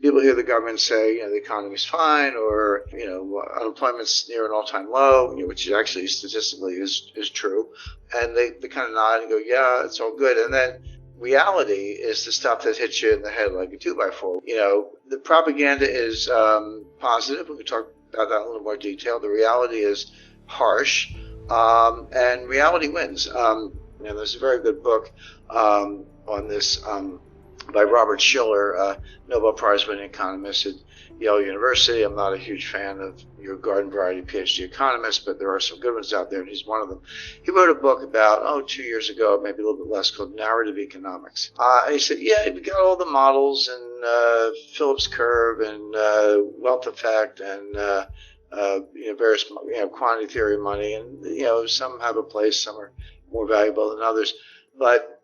people hear the government say, the economy's fine, or, unemployment's near an all-time low, which actually statistically is true. And they kind of nod and go, yeah, it's all good. And then reality is the stuff that hits you in the head like a 2x4. The propaganda is positive. We can talk about that in a little more detail. The reality is harsh, and reality wins. There's a very good book on this by Robert Shiller, Nobel Prize-winning economist at Yale University. I'm not a huge fan of your garden variety PhD economists, but there are some good ones out there, and he's one of them. He wrote a book about, 2 years ago, maybe a little bit less, called Narrative Economics. And he said, we got all the models and Phillips curve and wealth effect and various quantity theory money, and some have a place, some are more valuable than others, but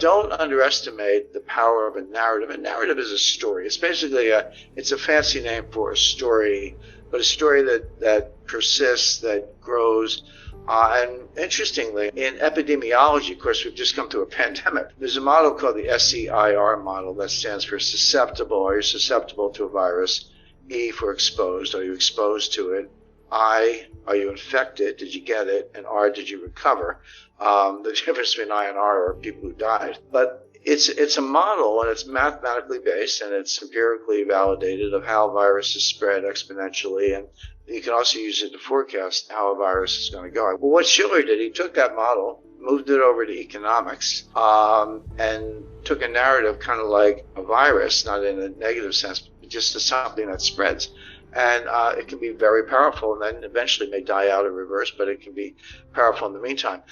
don't underestimate the power of a narrative. A narrative is a story. It's basically it's a fancy name for a story, but a story that persists, that grows. And interestingly, in epidemiology, of course, we've just come through a pandemic. There's a model called the SEIR model that stands for susceptible. Are you susceptible to a virus? E for exposed. Are you exposed to it? I, are you infected? Did you get it? And R, did you recover? The difference between I and R are people who died. But it's a model, and it's mathematically based, and it's empirically validated of how viruses spread exponentially, and you can also use it to forecast how a virus is going to go. Well, what Shiller did, he took that model, moved it over to economics, and took a narrative kind of like a virus, not in a negative sense, but just as something that spreads. And it can be very powerful, and then eventually may die out in reverse, but it can be powerful in the meantime.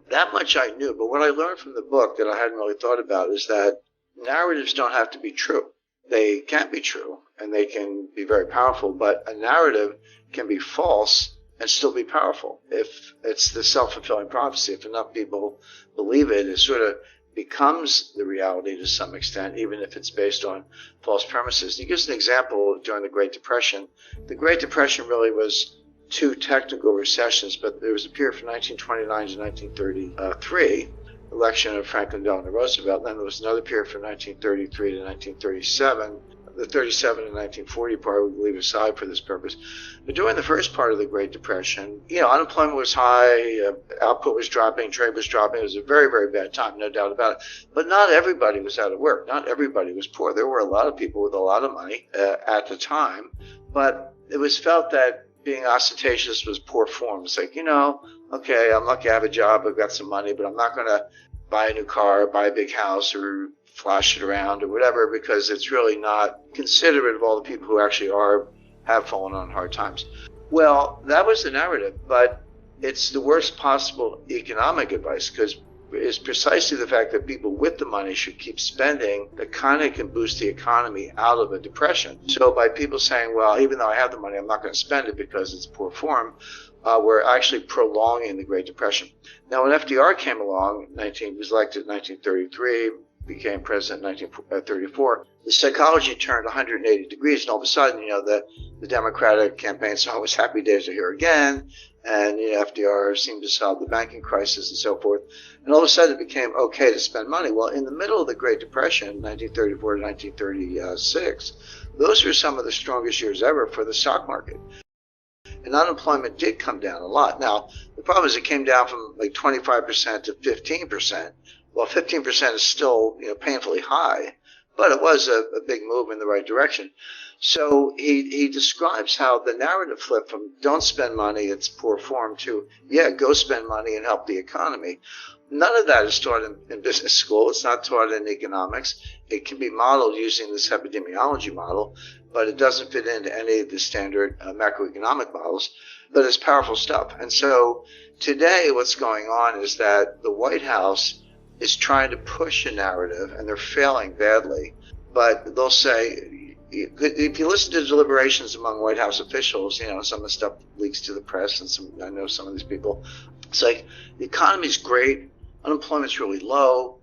That much I knew, but what I learned from the book that I hadn't really thought about is that narratives don't have to be true. They can be true, and they can be very powerful, but a narrative can be false and still be powerful. If it's the self-fulfilling prophecy, if enough people believe it, it sort of becomes the reality to some extent, even if it's based on false premises. He gives an example during the Great Depression. The Great Depression really was two technical recessions, but there was a period from 1929 to 1933, election of Franklin Delano Roosevelt. Then there was another period from 1933 to 1937. The 37 and 1940 part we leave aside for this purpose. But during the first part of the Great Depression, unemployment was high, output was dropping, trade was dropping. It was a very, very bad time, no doubt about it. But not everybody was out of work. Not everybody was poor. There were a lot of people with a lot of money at the time, but it was felt that being ostentatious was poor form. It's like, okay, I'm lucky I have a job, I've got some money, but I'm not going to buy a new car, buy a big house, or flash it around or whatever, because it's really not considerate of all the people who actually have fallen on hard times. Well, that was the narrative, but it's the worst possible economic advice, because it's precisely the fact that people with the money should keep spending that kind of can boost the economy out of a depression. So by people saying, well, even though I have the money, I'm not going to spend it because it's poor form, we're actually prolonging the Great Depression. Now, when FDR came along, was elected in 1933, became president in 1934, the psychology turned 180 degrees, and all of a sudden, the Democratic campaign song was "Happy Days Are Here Again," and FDR seemed to solve the banking crisis and so forth. And all of a sudden, it became okay to spend money. Well, in the middle of the Great Depression, 1934 to 1936, those were some of the strongest years ever for the stock market. And unemployment did come down a lot. Now, the problem is it came down from like 25% to 15%. Well, 15% is still, painfully high, but it was a big move in the right direction. So he describes how the narrative flipped from don't spend money, it's poor form, to, go spend money and help the economy. None of that is taught in business school. It's not taught in economics. It can be modeled using this epidemiology model, but it doesn't fit into any of the standard macroeconomic models. But it's powerful stuff. And so today what's going on is that the White House is trying to push a narrative, and they're failing badly. But they'll say, if you listen to deliberations among White House officials, some of the stuff leaks to the press, and I know some of these people. It's like, the economy's great, unemployment's really low,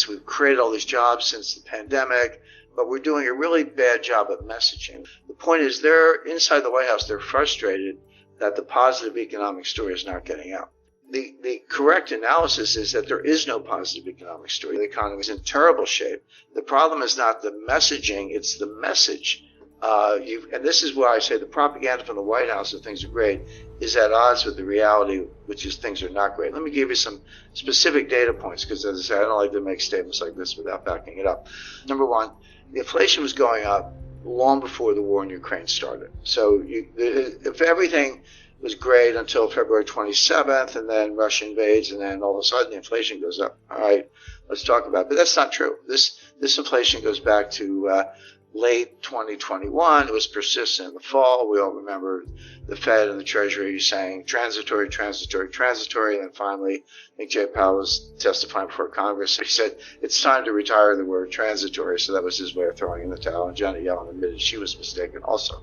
we've created all these jobs since the pandemic, but we're doing a really bad job of messaging. The point is, they're inside the White House, they're frustrated that the positive economic story is not getting out. the correct analysis is that there is no positive economic story. The economy is in terrible shape. The problem is not the messaging, it's the message. And this is why I say the propaganda from the White House that things are great is at odds with the reality, which is things are not great. Let me give you some specific data points, because as I say, I don't like to make statements like this without backing it up. Number one, the inflation was going up long before the war in Ukraine started. So if everything was great until February 27th, and then Russia invades, and then all of a sudden the inflation goes up. All right, let's talk about it. But that's not true. This inflation goes back to late 2021. It was persistent in the fall. We all remember the Fed and the Treasury saying transitory, transitory, transitory. And then finally, I think Jay Powell was testifying before Congress. He said, it's time to retire the word transitory. So that was his way of throwing in the towel. And Janet Yellen admitted she was mistaken also.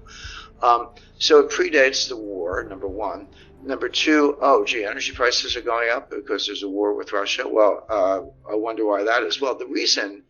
So it predates the war, number one. Number two, energy prices are going up because there's a war with Russia. Well, I wonder why that is. Well, the reason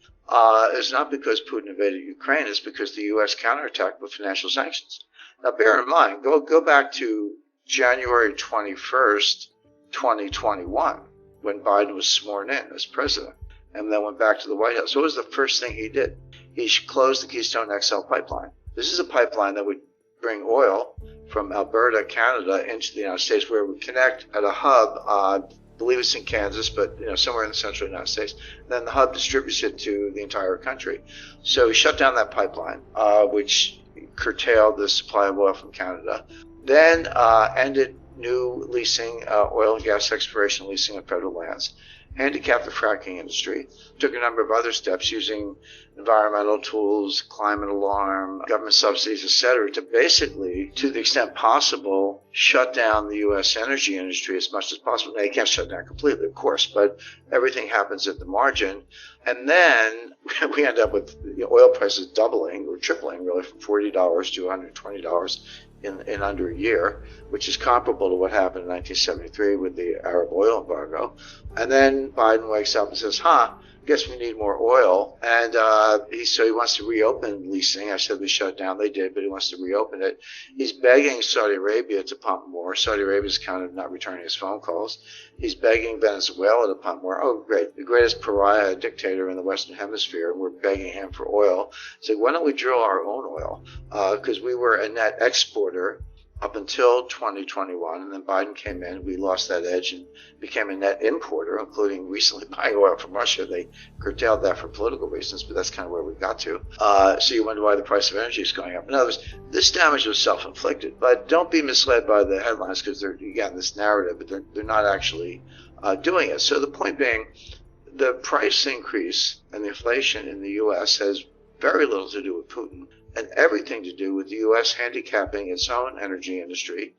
is not because Putin invaded Ukraine, it's because the U.S. counterattacked with financial sanctions. Now, bear in mind, go back to January 21st, 2021, when Biden was sworn in as president, and then went back to the White House. What was the first thing he did? He closed the Keystone XL pipeline. This is a pipeline that would bring oil from Alberta, Canada, into the United States, where it would connect at a hub. I believe it's in Kansas, but somewhere in the central United States. And then the hub distributes it to the entire country. So he shut down that pipeline, which curtailed the supply of oil from Canada. Then ended new leasing, oil and gas exploration leasing on federal lands. Handicapped the fracking industry, took a number of other steps using environmental tools, climate alarm, government subsidies, etc., to basically, to the extent possible, shut down the U.S. energy industry as much as possible. Now, you can't shut down completely, of course, but everything happens at the margin. And then we end up with oil prices doubling or tripling, really, from $40 to $120 in under a year, which is comparable to what happened in 1973 with the Arab oil embargo. And then Biden wakes up and says, guess we need more oil. And so he wants to reopen leasing. I said we shut down. They did, but he wants to reopen it. He's begging Saudi Arabia to pump more. Saudi Arabia's kind of not returning his phone calls. He's begging Venezuela to pump more. Oh, great. The greatest pariah dictator in the Western Hemisphere. We're begging him for oil. So why don't we drill our own oil? Because we were a net exporter up until 2021, and then Biden came in. We lost that edge and became a net importer, including recently buying oil from Russia. They curtailed that for political reasons, but that's kind of where we got to. So you wonder why the price of energy is going up. In other words, this damage was self-inflicted, but don't be misled by the headlines, because they're, again, this narrative, but they're not actually doing it. So the point being, the price increase and the inflation in the U.S. has very little to do with Putin, and everything to do with the U.S. handicapping its own energy industry,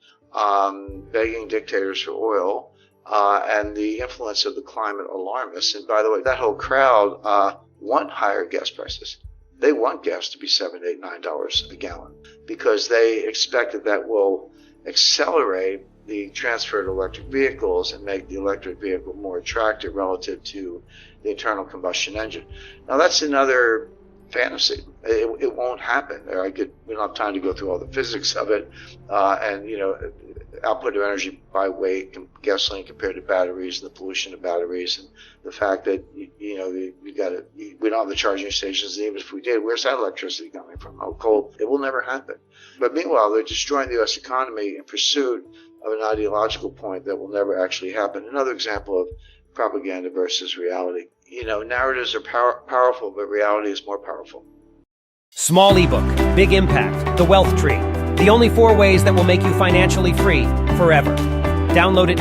begging dictators for oil, and the influence of the climate alarmists. And by the way, that whole crowd want higher gas prices. They want gas to be $7, $8, $9 a gallon, because they expect that will accelerate the transfer to electric vehicles and make the electric vehicle more attractive relative to the internal combustion engine. Now, that's another fantasy. It won't happen. We don't have time to go through all the physics of it, and output of energy by weight, gasoline compared to batteries, and the pollution of batteries, and the fact that we don't have the charging stations. And even if we did, where's that electricity coming from? Oh, coal. It will never happen. But meanwhile, they're destroying the U.S. economy in pursuit of an ideological point that will never actually happen. Another example of propaganda versus reality. Narratives are powerful, but reality is more powerful. Small ebook, big impact, The Wealth Tree. The only 4 ways that will make you financially free forever. Download it